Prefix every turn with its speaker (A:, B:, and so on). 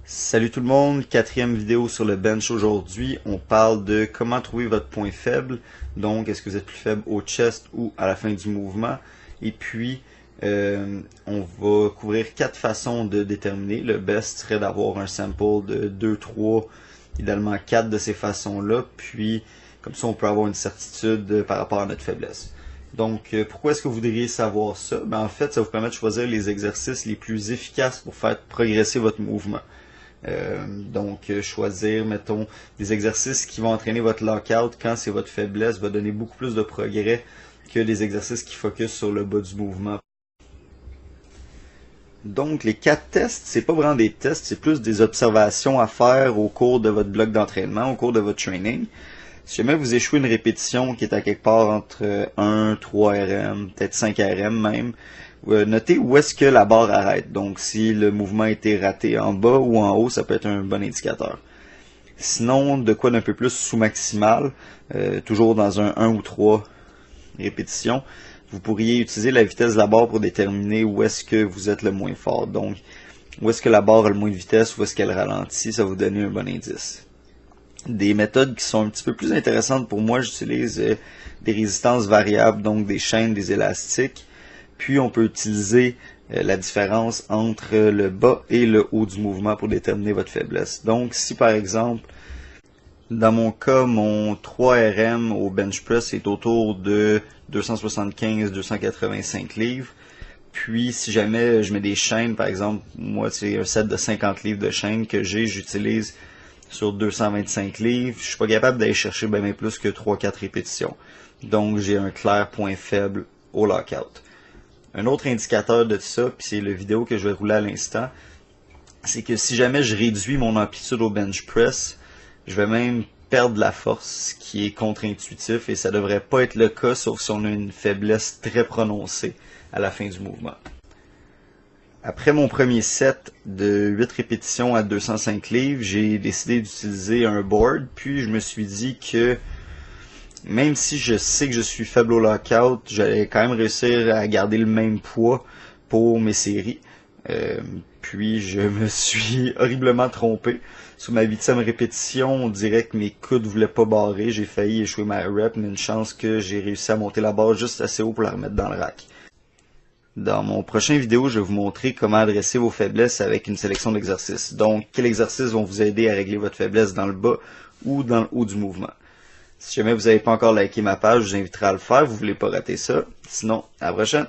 A: Salut tout le monde, quatrième vidéo sur le bench aujourd'hui. On parle de comment trouver votre point faible. Donc, est-ce que vous êtes plus faible au chest ou à la fin du mouvement? Et puis, on va couvrir 4 façons de déterminer. Le best serait d'avoir un sample de 2, 3, idéalement 4 de ces façons-là. Puis, comme ça, on peut avoir une certitude par rapport à notre faiblesse. Donc, pourquoi est-ce que vous voudriez savoir ça? En fait, ça vous permet de choisir les exercices les plus efficaces pour faire progresser votre mouvement. Choisir, mettons, des exercices qui vont entraîner votre lockout quand c'est votre faiblesse va donner beaucoup plus de progrès que des exercices qui focus sur le bas du mouvement. Donc, les 4 tests, c'est pas vraiment des tests, c'est plus des observations à faire au cours de votre bloc d'entraînement, au cours de votre training. Si jamais vous échouez une répétition qui est à quelque part entre 1, 3 RM, peut-être 5 RM même, notez où est-ce que la barre arrête. Donc, si le mouvement a été raté en bas ou en haut, ça peut être un bon indicateur. Sinon, de quoi d'un peu plus sous-maximal, toujours dans un 1 ou 3 répétitions, vous pourriez utiliser la vitesse de la barre pour déterminer où est-ce que vous êtes le moins fort. Donc, où est-ce que la barre a le moins de vitesse, où est-ce qu'elle ralentit, ça va vous donner un bon indice. Des méthodes qui sont un petit peu plus intéressantes pour moi, j'utilise des résistances variables, donc des chaînes, des élastiques. Puis on peut utiliser la différence entre le bas et le haut du mouvement pour déterminer votre faiblesse. Donc si par exemple, dans mon cas, mon 3RM au bench press est autour de 275-285 livres. Puis si jamais je mets des chaînes, par exemple, moi c'est un set de 50 livres de chaînes que j'utilise sur 225 livres, je suis pas capable d'aller chercher bien plus que 3-4 répétitions. Donc j'ai un clair point faible au lockout. Un autre indicateur de ça, puis c'est la vidéo que je vais rouler à l'instant, c'est que si jamais je réduis mon amplitude au bench press, je vais même perdre la force, ce qui est contre-intuitif, et ça devrait pas être le cas, sauf si on a une faiblesse très prononcée à la fin du mouvement. Après mon premier set de 8 répétitions à 205 livres, j'ai décidé d'utiliser un board, puis je me suis dit que même si je sais que je suis faible au lockout, j'allais quand même réussir à garder le même poids pour mes séries. Puis je me suis horriblement trompé. Sur ma 8e répétition, on dirait que mes coudes voulaient pas barrer. J'ai failli échouer ma rep, mais une chance que j'ai réussi à monter la barre juste assez haut pour la remettre dans le rack. Dans mon prochain vidéo, je vais vous montrer comment adresser vos faiblesses avec une sélection d'exercices. Donc, quels exercices vont vous aider à régler votre faiblesse dans le bas ou dans le haut du mouvement. Si jamais vous n'avez pas encore liké ma page, je vous inviterai à le faire, vous ne voulez pas rater ça. Sinon, à la prochaine!